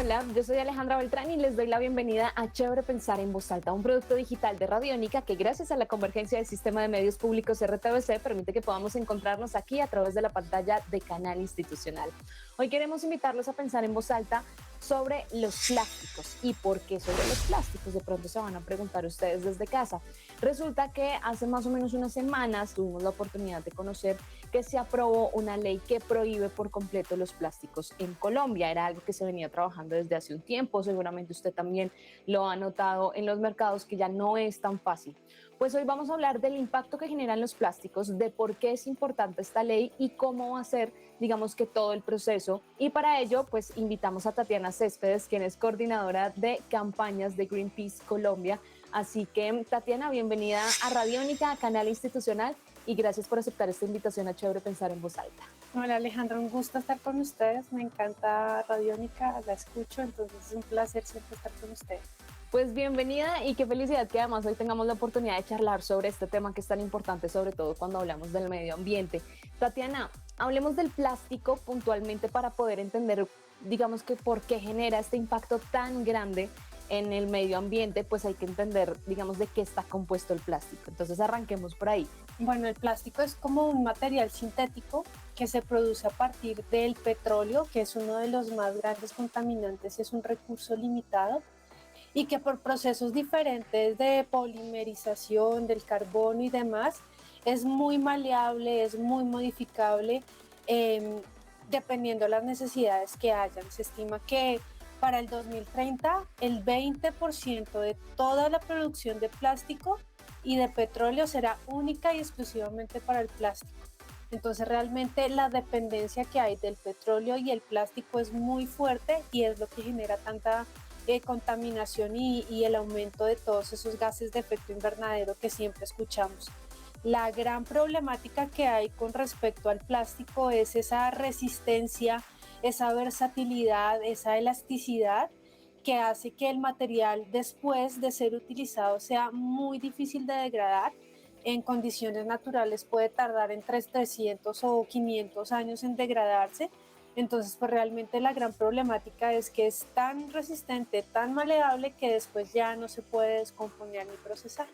Hola, yo soy Alejandra Beltrán y les doy la bienvenida a Chévere Pensar en Voz Alta, un producto digital de Radiónica que gracias a la convergencia del sistema de medios públicos RTBC permite que podamos encontrarnos aquí a través de la pantalla de Canal Institucional. Hoy queremos invitarlos a pensar en voz alta sobre los plásticos. ¿Y por qué sobre los plásticos? De pronto se van a preguntar ustedes desde casa. Resulta que hace más o menos unas semanas tuvimos la oportunidad de conocer que se aprobó una ley que prohíbe por completo los plásticos en Colombia. Era algo que se venía trabajando desde hace un tiempo, seguramente usted también lo ha notado en los mercados, que ya no es tan fácil. Pues hoy vamos a hablar del impacto que generan los plásticos, de por qué es importante esta ley y cómo va a ser, digamos que todo el proceso. Y para ello, pues invitamos a Tatiana Céspedes, quien es coordinadora de campañas de Greenpeace Colombia. Así que, Tatiana, bienvenida a Radiónica, a Canal Institucional, y gracias por aceptar esta invitación a Chévere Pensar en Voz Alta. Hola Alejandra, un gusto estar con ustedes, me encanta Radiónica, la escucho, entonces es un placer siempre estar con ustedes. Pues bienvenida y qué felicidad que además hoy tengamos la oportunidad de charlar sobre este tema que es tan importante, sobre todo cuando hablamos del medio ambiente. Tatiana, hablemos del plástico puntualmente para poder entender, digamos que por qué genera este impacto tan grande en el medio ambiente, pues hay que entender, digamos, de qué está compuesto el plástico. Entonces arranquemos por ahí. Bueno, el plástico es como un material sintético que se produce a partir del petróleo, que es uno de los más grandes contaminantes, es un recurso limitado y que por procesos diferentes de polimerización del carbono y demás es muy maleable, es muy modificable dependiendo de las necesidades que hayan. Se estima que para el 2030 el 20% de toda la producción de plástico y de petróleo será única y exclusivamente para el plástico. Entonces realmente la dependencia que hay del petróleo y el plástico es muy fuerte y es lo que genera tanta contaminación y el aumento de todos esos gases de efecto invernadero que siempre escuchamos. La gran problemática que hay con respecto al plástico es esa resistencia, esa versatilidad, esa elasticidad que hace que el material después de ser utilizado sea muy difícil de degradar. En condiciones naturales puede tardar entre 300 o 500 años en degradarse. Entonces, pues realmente la gran problemática es que es tan resistente, tan maleable que después ya no se puede descomponer ni procesar.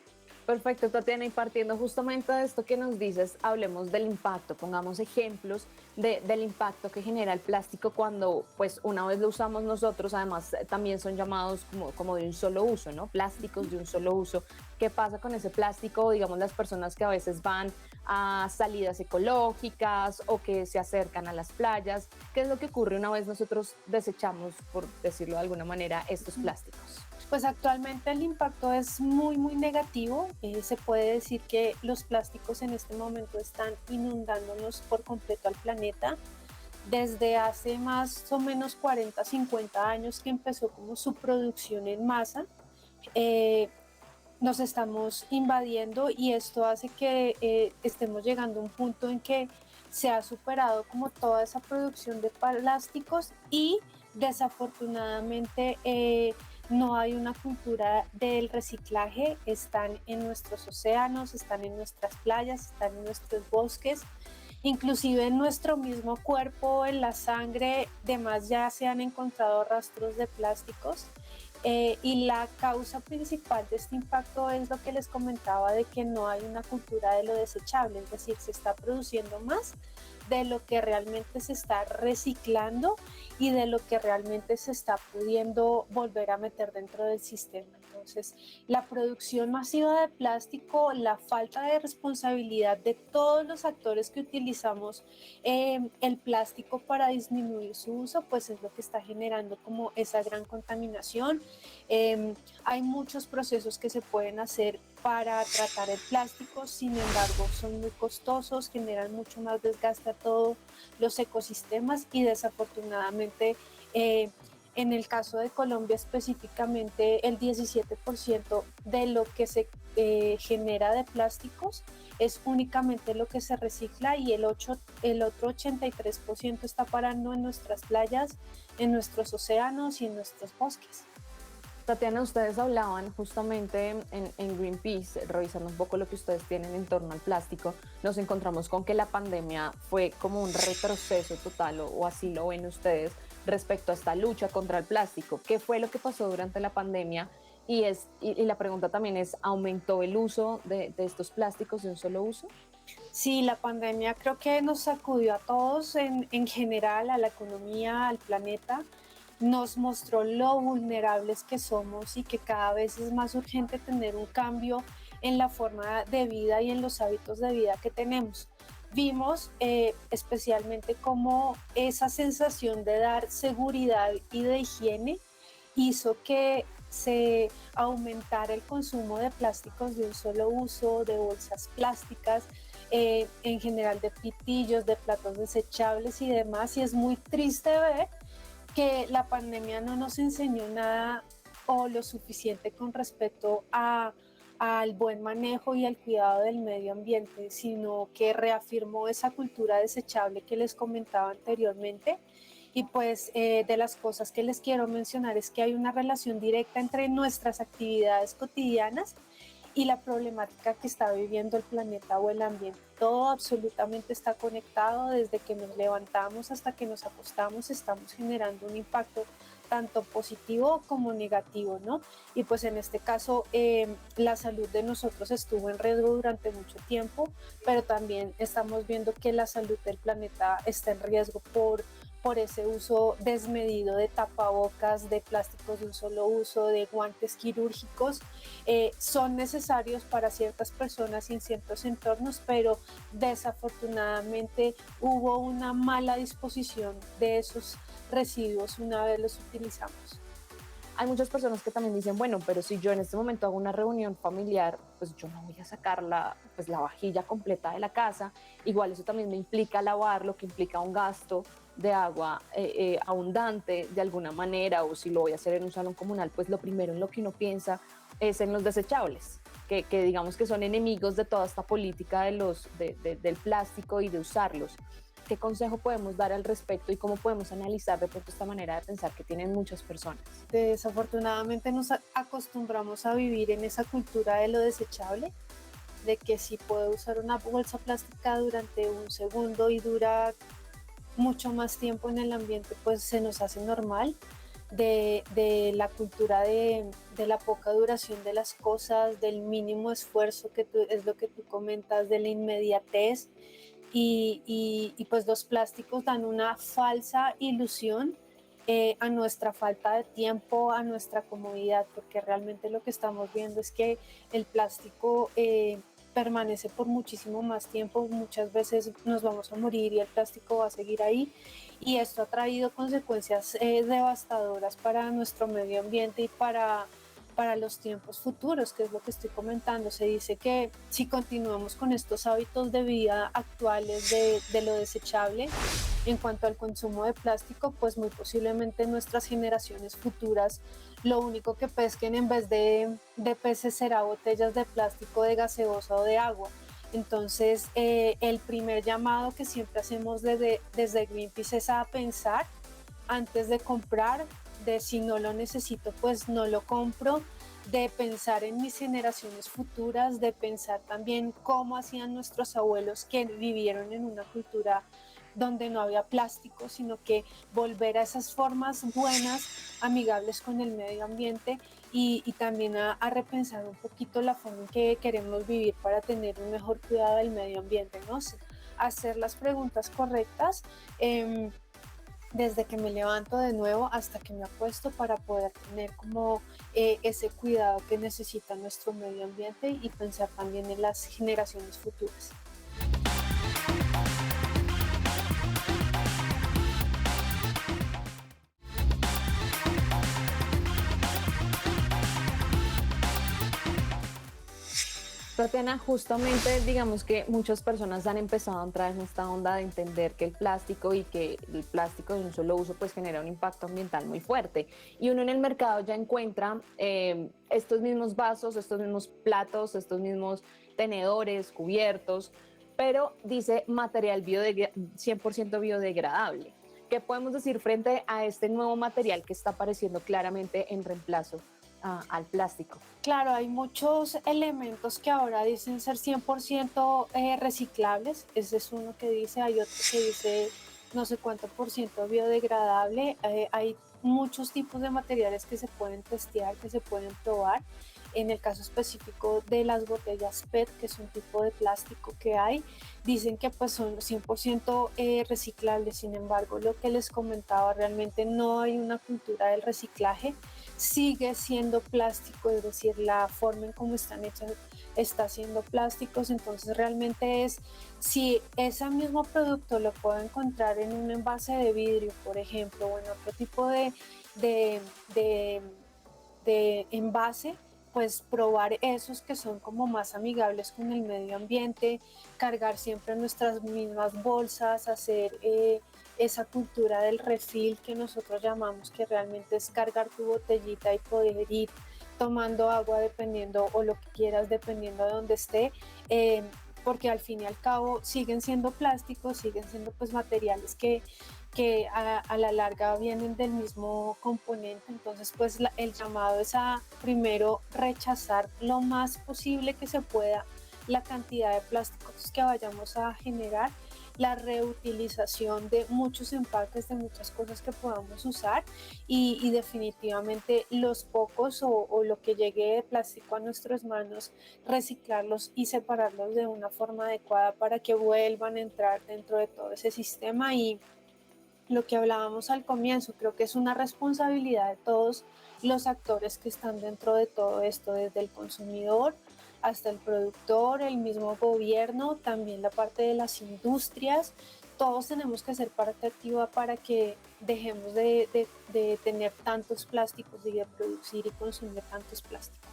Perfecto, Tatiana, y partiendo justamente de esto que nos dices, hablemos del impacto, pongamos ejemplos del impacto que genera el plástico cuando, pues, una vez lo usamos nosotros, además también son llamados como de un solo uso, ¿no? Plásticos de un solo uso. ¿Qué pasa con ese plástico? Digamos, las personas que a veces van a salidas ecológicas o que se acercan a las playas, ¿qué es lo que ocurre una vez nosotros desechamos, por decirlo de alguna manera, estos plásticos? Pues actualmente el impacto es muy negativo. Se puede decir que los plásticos en este momento están inundándonos por completo al planeta. Desde hace más o menos 40, 50 años que empezó como su producción en masa, nos estamos invadiendo y esto hace que estemos llegando a un punto en que se ha superado como toda esa producción de plásticos y desafortunadamente no hay una cultura del reciclaje. Están en nuestros océanos, están en nuestras playas, están en nuestros bosques, inclusive en nuestro mismo cuerpo, en la sangre, demás ya se han encontrado rastros de plásticos. Y la causa principal de este impacto es lo que les comentaba de que no hay una cultura de lo desechable, es decir, se está produciendo más de lo que realmente se está reciclando y de lo que realmente se está pudiendo volver a meter dentro del sistema. Entonces, la producción masiva de plástico, la falta de responsabilidad de todos los actores que utilizamos el plástico para disminuir su uso, pues es lo que está generando como esa gran contaminación. Hay muchos procesos que se pueden hacer para tratar el plástico, sin embargo son muy costosos, generan mucho más desgaste a todos los ecosistemas y desafortunadamente en el caso de Colombia específicamente el 17% de lo que se genera de plásticos es únicamente lo que se recicla y el otro 83% está parando en nuestras playas, en nuestros océanos y en nuestros bosques. Tatiana, ustedes hablaban justamente en Greenpeace, revisando un poco lo que ustedes tienen en torno al plástico, nos encontramos con que la pandemia fue como un retroceso total, o así lo ven ustedes, respecto a esta lucha contra el plástico. ¿Qué fue lo que pasó durante la pandemia? Y la pregunta también es, ¿aumentó el uso de estos plásticos de un solo uso? Sí, la pandemia creo que nos sacudió a todos en general, a la economía, al planeta. Nos mostró lo vulnerables que somos y que cada vez es más urgente tener un cambio en la forma de vida y en los hábitos de vida que tenemos. Vimos especialmente cómo esa sensación de dar seguridad y de higiene hizo que se aumentara el consumo de plásticos de un solo uso, de bolsas plásticas, en general de pitillos, de platos desechables y demás. Y es muy triste ver que la pandemia no nos enseñó nada o lo suficiente con respecto al buen manejo y al cuidado del medio ambiente, sino que reafirmó esa cultura desechable que les comentaba anteriormente. Y pues de las cosas que les quiero mencionar es que hay una relación directa entre nuestras actividades cotidianas y la problemática que está viviendo el planeta o el ambiente. Todo absolutamente está conectado, desde que nos levantamos hasta que nos acostamos, estamos generando un impacto tanto positivo como negativo, ¿no? Y pues en este caso la salud de nosotros estuvo en riesgo durante mucho tiempo, pero también estamos viendo que la salud del planeta está en riesgo por ese uso desmedido de tapabocas, de plásticos de un solo uso, de guantes quirúrgicos. Son necesarios para ciertas personas y en ciertos entornos, pero desafortunadamente hubo una mala disposición de esos residuos una vez los utilizamos. Hay muchas personas que también dicen, bueno, pero si yo en este momento hago una reunión familiar, pues yo no voy a sacar pues la vajilla completa de la casa. Igual eso también me implica lavar, lo que implica un gasto de agua abundante de alguna manera, o si lo voy a hacer en un salón comunal, pues lo primero en lo que uno piensa es en los desechables, que digamos que son enemigos de toda esta política del plástico y de usarlos. ¿Qué consejo podemos dar al respecto y cómo podemos analizar de pronto esta manera de pensar que tienen muchas personas? Desafortunadamente nos acostumbramos a vivir en esa cultura de lo desechable, de que si puedo usar una bolsa plástica durante un segundo y dura mucho más tiempo en el ambiente, pues se nos hace normal, de la cultura de la poca duración de las cosas, del mínimo esfuerzo, es lo que tú comentas, de la inmediatez. Y pues los plásticos dan una falsa ilusión a nuestra falta de tiempo, a nuestra comodidad, porque realmente lo que estamos viendo es que el plástico permanece por muchísimo más tiempo. Muchas veces nos vamos a morir y el plástico va a seguir ahí, y esto ha traído consecuencias devastadoras para nuestro medio ambiente y para los tiempos futuros, que es lo que estoy comentando. Se dice que si continuamos con estos hábitos de vida actuales de lo desechable en cuanto al consumo de plástico, pues muy posiblemente nuestras generaciones futuras lo único que pesquen en vez de peces será botellas de plástico, de gaseosa o de agua. Entonces, el primer llamado que siempre hacemos desde Greenpeace es a pensar antes de comprar, de si no lo necesito, pues no lo compro, de pensar en mis generaciones futuras, de pensar también cómo hacían nuestros abuelos que vivieron en una cultura donde no había plástico, sino que volver a esas formas buenas, amigables con el medio ambiente, y también a repensar un poquito la forma en que queremos vivir para tener un mejor cuidado del medio ambiente, ¿no? Hacer las preguntas correctas. Desde que me levanto de nuevo hasta que me acuesto, para poder tener como ese cuidado que necesita nuestro medio ambiente y pensar también en las generaciones futuras. Tatiana, justamente digamos que muchas personas han empezado a entrar en esta onda de entender que el plástico y que el plástico de un solo uso pues genera un impacto ambiental muy fuerte. Y uno en el mercado ya encuentra estos mismos vasos, estos mismos platos, estos mismos tenedores, cubiertos, pero dice material 100% biodegradable. ¿Qué podemos decir frente a este nuevo material que está apareciendo claramente en reemplazo al plástico? Claro, hay muchos elementos que ahora dicen ser 100% reciclables. Ese es uno que dice, hay otro que dice no sé cuánto por ciento biodegradable. Hay muchos tipos de materiales que se pueden testear, que se pueden probar. En el caso específico de las botellas PET, que es un tipo de plástico que hay, dicen que pues son 100% reciclables. Sin embargo, lo que les comentaba, realmente no hay una cultura del reciclaje, sigue siendo plástico, es decir, la forma en cómo están hechas está siendo plásticos. Entonces realmente es, si ese mismo producto lo puedo encontrar en un envase de vidrio, por ejemplo, o en otro tipo de, de, de envase, pues probar esos que son como más amigables con el medio ambiente, cargar siempre nuestras mismas bolsas, hacer esa cultura del refill que nosotros llamamos, que realmente es cargar tu botellita y poder ir tomando agua dependiendo o lo que quieras dependiendo de donde esté, porque al fin y al cabo siguen siendo plásticos, siguen siendo pues materiales que a la larga vienen del mismo componente. Entonces pues el llamado es a primero rechazar lo más posible que se pueda la cantidad de plásticos que vayamos a generar, la reutilización de muchos empaques, de muchas cosas que podamos usar, y definitivamente los pocos o lo que llegue de plástico a nuestras manos, reciclarlos y separarlos de una forma adecuada para que vuelvan a entrar dentro de todo ese sistema. Y lo que hablábamos al comienzo, creo que es una responsabilidad de todos los actores que están dentro de todo esto, desde el consumidor hasta el productor, el mismo gobierno, también la parte de las industrias. Todos tenemos que ser parte activa para que dejemos de tener tantos plásticos y de producir y consumir tantos plásticos.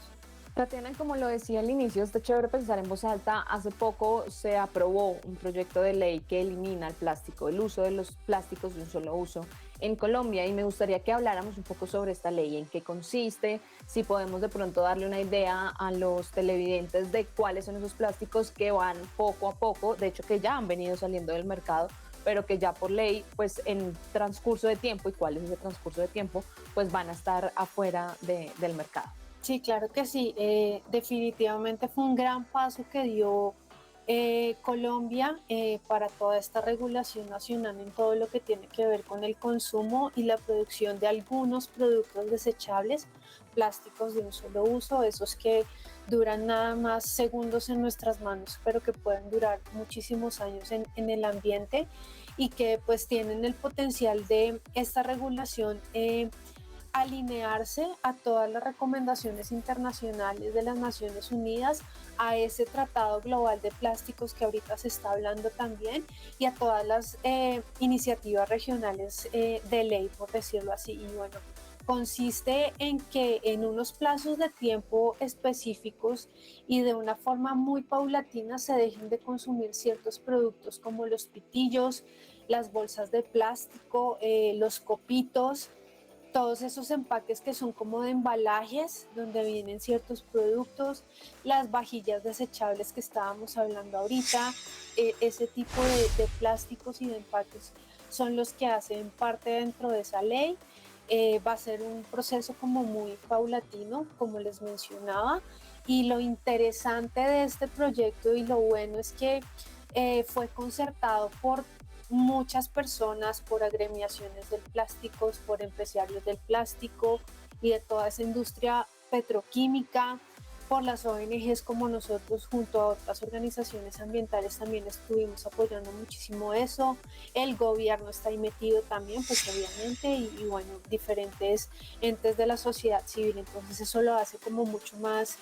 Tatiana, como lo decía al inicio, está chévere pensar en voz alta. Hace poco se aprobó un proyecto de ley que elimina el plástico, el uso de los plásticos de un solo uso en Colombia, y me gustaría que habláramos un poco sobre esta ley, en qué consiste, si podemos de pronto darle una idea a los televidentes de cuáles son esos plásticos que van poco a poco, de hecho que ya han venido saliendo del mercado, pero que ya por ley, pues en transcurso de tiempo, y cuál es ese transcurso de tiempo, pues van a estar afuera del mercado. Sí, claro que sí. Definitivamente fue un gran paso que dio Colombia para toda esta regulación nacional en todo lo que tiene que ver con el consumo y la producción de algunos productos desechables, plásticos de un solo uso, esos que duran nada más segundos en nuestras manos, pero que pueden durar muchísimos años en el ambiente, y que pues tienen el potencial de esta regulación alinearse a todas las recomendaciones internacionales de las Naciones Unidas, a ese tratado global de plásticos que ahorita se está hablando también, y a todas las iniciativas regionales de ley, por decirlo así. Y bueno, consiste en que en unos plazos de tiempo específicos y de una forma muy paulatina se dejen de consumir ciertos productos como los pitillos, las bolsas de plástico, los copitos, todos esos empaques que son como de embalajes donde vienen ciertos productos, las vajillas desechables que estábamos hablando ahorita, ese tipo de plásticos y de empaques son los que hacen parte dentro de esa ley. Va a ser un proceso como muy paulatino, como les mencionaba, y lo interesante de este proyecto y lo bueno es que fue concertado por muchas personas, por agremiaciones del plástico, por empresarios del plástico y de toda esa industria petroquímica, por las ONGs como nosotros, junto a otras organizaciones ambientales también estuvimos apoyando muchísimo eso. El gobierno está ahí metido también, pues obviamente, y bueno, diferentes entes de la sociedad civil. Entonces eso lo hace como mucho más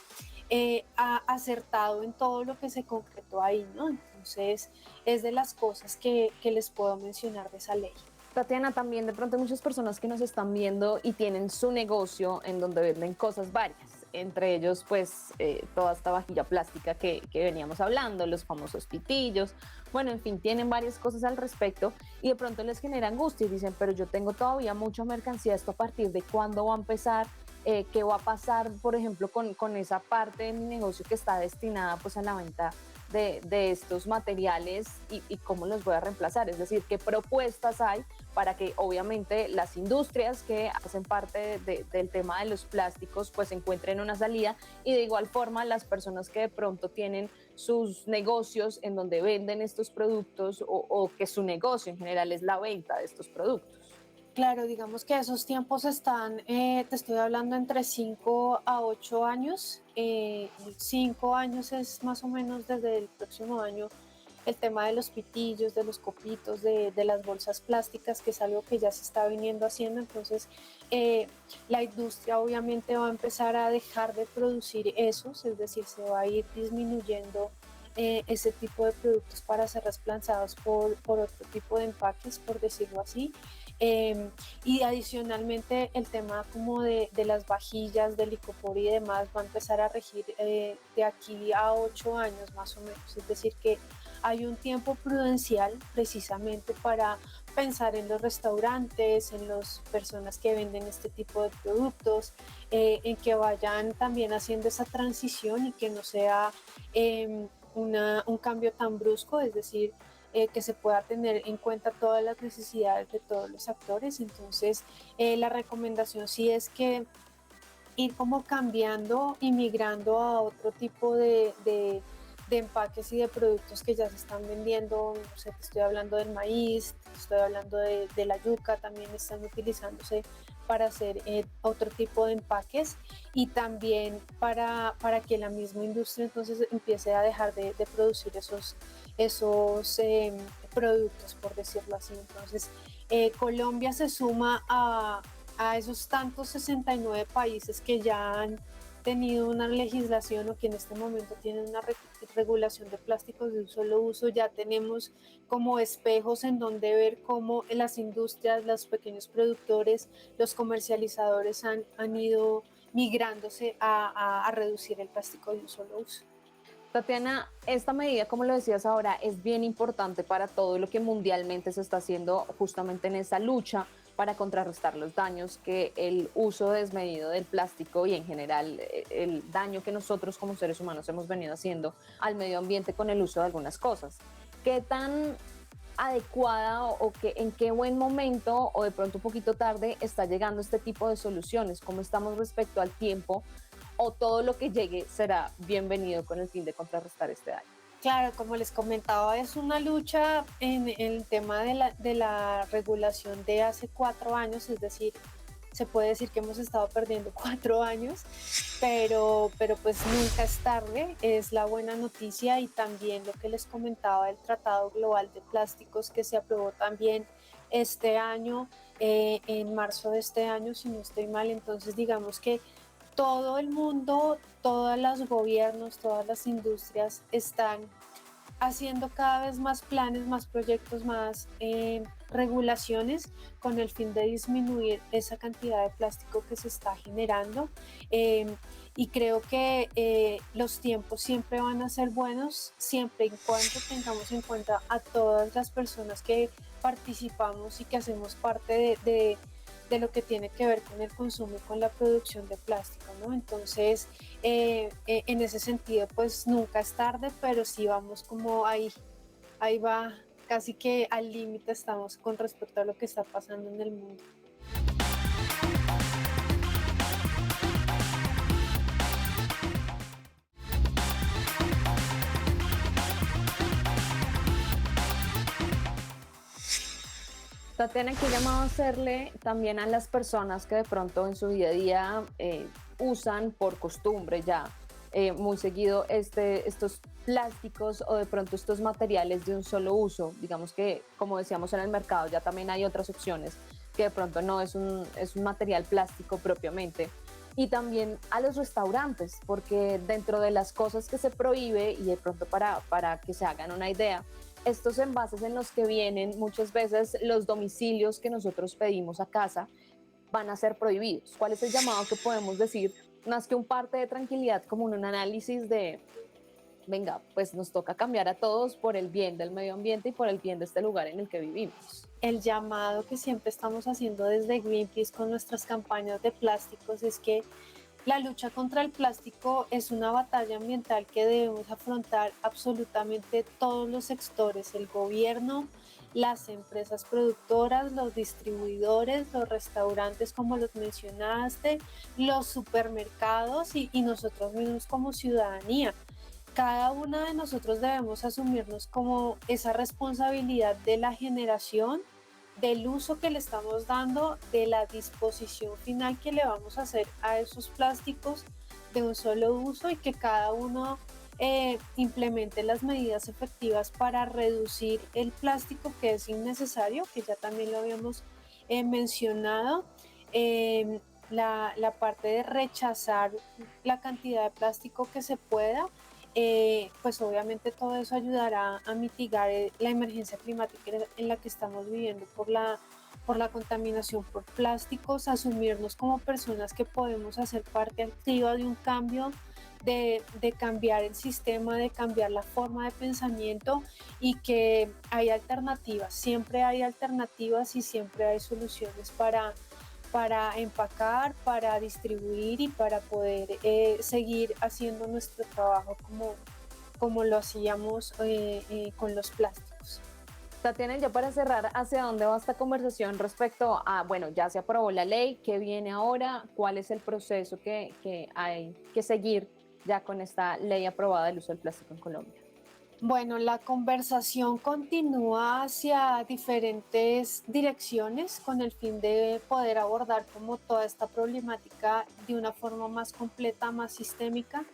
acertado en todo lo que se concretó ahí, ¿no? Entonces es de las cosas que les puedo mencionar de esa ley. Tatiana, también de pronto hay muchas personas que nos están viendo y tienen su negocio en donde venden cosas varias, entre ellos pues toda esta vajilla plástica que veníamos hablando, los famosos pitillos, bueno, en fin, tienen varias cosas al respecto, y de pronto les genera angustia y dicen, pero yo tengo todavía mucha mercancía, ¿esto a partir de cuándo va a empezar? ¿Qué va a pasar, por ejemplo, con esa parte de mi negocio que está destinada pues a la venta de estos materiales y cómo los voy a reemplazar. Es decir, qué propuestas hay para que obviamente las industrias que hacen parte del tema de los plásticos pues encuentren una salida, y de igual forma las personas que de pronto tienen sus negocios en donde venden estos productos o que su negocio en general es la venta de estos productos. Claro, digamos que esos tiempos están, te estoy hablando entre 5 a 8 años. 5 años es más o menos desde el próximo año el tema de los pitillos, de los copitos, de las bolsas plásticas, que es algo que ya se está viniendo haciendo. Entonces, eh, la industria obviamente va a empezar a dejar de producir esos, es decir, se va a ir disminuyendo ese tipo de productos para ser reemplazados por otro tipo de empaques, por decirlo así. Y adicionalmente el tema como de las vajillas, del licopor y demás va a empezar a regir de aquí a 8 años más o menos. Es decir, que hay un tiempo prudencial precisamente para pensar en los restaurantes, en las personas que venden este tipo de productos, en que vayan también haciendo esa transición y que no sea un cambio tan brusco, es decir, que se pueda tener en cuenta todas las necesidades de todos los actores. Entonces, la recomendación sí es que ir como cambiando y migrando a otro tipo de empaques y de productos que ya se están vendiendo. No sé, te estoy hablando del maíz, te estoy hablando de la yuca, también están utilizándose para hacer otro tipo de empaques, y también para que la misma industria entonces empiece a dejar de producir esos productos, por decirlo así. Entonces, Colombia se suma a esos tantos 69 países que ya han tenido una legislación o que en este momento tienen una regulación de plásticos de un solo uso. Ya tenemos como espejos en donde ver cómo las industrias, los pequeños productores, los comercializadores han ido migrándose a reducir el plástico de un solo uso. Tatiana, esta medida, como lo decías ahora, es bien importante para todo lo que mundialmente se está haciendo justamente en esa lucha para contrarrestar los daños que el uso desmedido del plástico y en general el daño que nosotros como seres humanos hemos venido haciendo al medio ambiente con el uso de algunas cosas. ¿Qué tan adecuada o que, en qué buen momento o de pronto un poquito tarde está llegando este tipo de soluciones? ¿Cómo estamos respecto al tiempo o todo lo que llegue será bienvenido con el fin de contrarrestar este daño? Claro, como les comentaba, es una lucha en el tema de la regulación de hace 4 años, es decir, se puede decir que hemos estado perdiendo 4 años, pero pues nunca es tarde, es la buena noticia. Y también lo que les comentaba del Tratado Global de Plásticos, que se aprobó también este año, en marzo de este año, si no estoy mal. Entonces, digamos que todo el mundo, todos los gobiernos, todas las industrias están haciendo cada vez más planes, más proyectos, más regulaciones con el fin de disminuir esa cantidad de plástico que se está generando. Eh, y creo que los tiempos siempre van a ser buenos, siempre y cuando tengamos en cuenta a todas las personas que participamos y que hacemos parte de lo que tiene que ver con el consumo y con la producción de plástico, ¿no? Entonces, en ese sentido, pues nunca es tarde, pero sí vamos como ahí va, casi que al límite estamos con respecto a lo que está pasando en el mundo. Tatiana, ¿qué llamado hacerle también a las personas que de pronto en su día a día usan por costumbre ya muy seguido estos plásticos o de pronto estos materiales de un solo uso? Digamos que, como decíamos, en el mercado ya también hay otras opciones que de pronto no es un material plástico propiamente. Y también a los restaurantes, porque dentro de las cosas que se prohíbe, y de pronto para que se hagan una idea, estos envases en los que vienen muchas veces los domicilios que nosotros pedimos a casa van a ser prohibidos. ¿Cuál es el llamado que podemos decir? Más que un parte de tranquilidad, como un análisis de, venga, pues nos toca cambiar a todos por el bien del medio ambiente y por el bien de este lugar en el que vivimos. El llamado que siempre estamos haciendo desde Greenpeace con nuestras campañas de plásticos es que La lucha contra el plástico es una batalla ambiental que debemos afrontar absolutamente todos los sectores, el gobierno, las empresas productoras, los distribuidores, los restaurantes, como los mencionaste, los supermercados y nosotros mismos como ciudadanía. Cada uno de nosotros debemos asumirnos como esa responsabilidad de la generación, del uso que le estamos dando, de la disposición final que le vamos a hacer a esos plásticos de un solo uso y que cada uno implemente las medidas efectivas para reducir el plástico que es innecesario, que ya también lo habíamos mencionado. La parte de rechazar la cantidad de plástico que se pueda, pues obviamente todo eso ayudará a mitigar la emergencia climática en la que estamos viviendo por la contaminación por plásticos, asumirnos como personas que podemos hacer parte activa de un cambio, de cambiar el sistema, de cambiar la forma de pensamiento y que hay alternativas, siempre hay alternativas y siempre hay soluciones para empacar, para distribuir y para poder seguir haciendo nuestro trabajo como lo hacíamos con los plásticos. Tatiana, ya para cerrar, ¿hacia dónde va esta conversación respecto a, bueno, ya se aprobó la ley, qué viene ahora, cuál es el proceso que hay que seguir ya con esta ley aprobada del uso del plástico en Colombia? Bueno, la conversación continúa hacia diferentes direcciones con el fin de poder abordar como toda esta problemática de una forma más completa, más sistémica.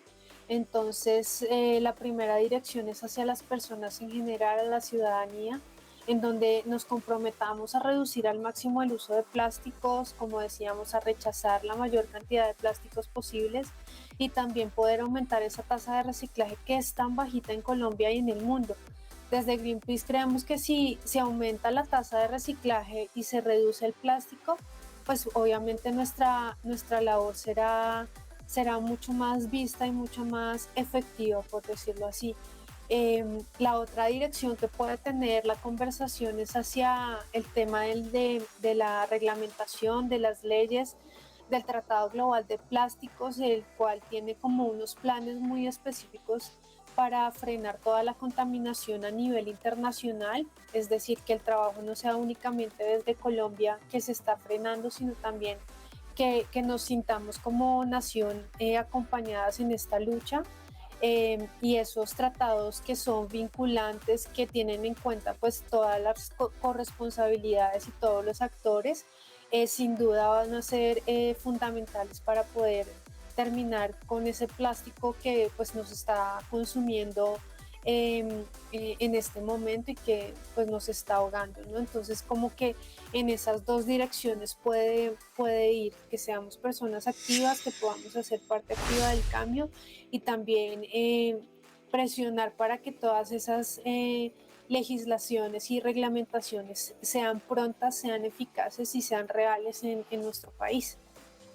Entonces, la primera dirección es hacia las personas en general, a la ciudadanía, en donde nos comprometamos a reducir al máximo el uso de plásticos, como decíamos, a rechazar la mayor cantidad de plásticos posibles y también poder aumentar esa tasa de reciclaje que es tan bajita en Colombia y en el mundo. Desde Greenpeace creemos que si se aumenta la tasa de reciclaje y se reduce el plástico, pues obviamente nuestra labor será mucho más vista y mucho más efectiva, por decirlo así. La otra dirección que puede tener la conversación es hacia el tema de la reglamentación, de las leyes, del Tratado Global de Plásticos, el cual tiene como unos planes muy específicos para frenar toda la contaminación a nivel internacional, es decir, que el trabajo no sea únicamente desde Colombia que se está frenando, sino también que nos sintamos como nación acompañadas en esta lucha. Y esos tratados que son vinculantes, que tienen en cuenta pues todas las corresponsabilidades y todos los actores, sin duda van a ser fundamentales para poder terminar con ese plástico que pues nos está consumiendo en este momento y que pues nos está ahogando, ¿no? Entonces como que en esas dos direcciones puede ir, que seamos personas activas, que podamos hacer parte activa del cambio y también presionar para que todas esas legislaciones y reglamentaciones sean prontas, sean eficaces y sean reales en nuestro país.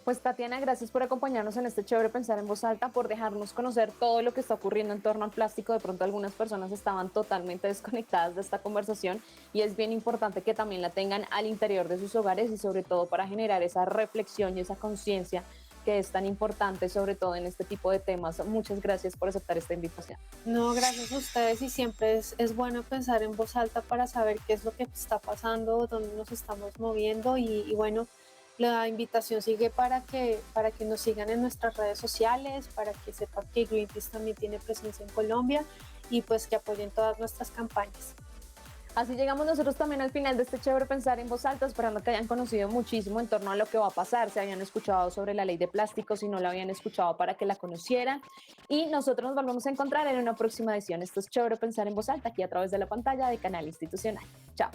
Pues Tatiana, gracias por acompañarnos en este chévere Pensar en Voz Alta, por dejarnos conocer todo lo que está ocurriendo en torno al plástico. De pronto algunas personas estaban totalmente desconectadas de esta conversación y es bien importante que también la tengan al interior de sus hogares y sobre todo para generar esa reflexión y esa conciencia que es tan importante, sobre todo en este tipo de temas. Muchas gracias por aceptar esta invitación. No, gracias a ustedes y siempre es bueno pensar en voz alta para saber qué es lo que está pasando, dónde nos estamos moviendo y bueno, la invitación sigue para que nos sigan en nuestras redes sociales, para que sepan que Greenpeace también tiene presencia en Colombia y pues que apoyen todas nuestras campañas. Así llegamos nosotros también al final de este chévere Pensar en Voz Alta, esperando que hayan conocido muchísimo en torno a lo que va a pasar, se habían escuchado sobre la ley de plásticos, si no la habían escuchado para que la conocieran. Y nosotros nos volvemos a encontrar en una próxima edición. Esto es chévere Pensar en Voz Alta, aquí a través de la pantalla de Canal Institucional. Chao.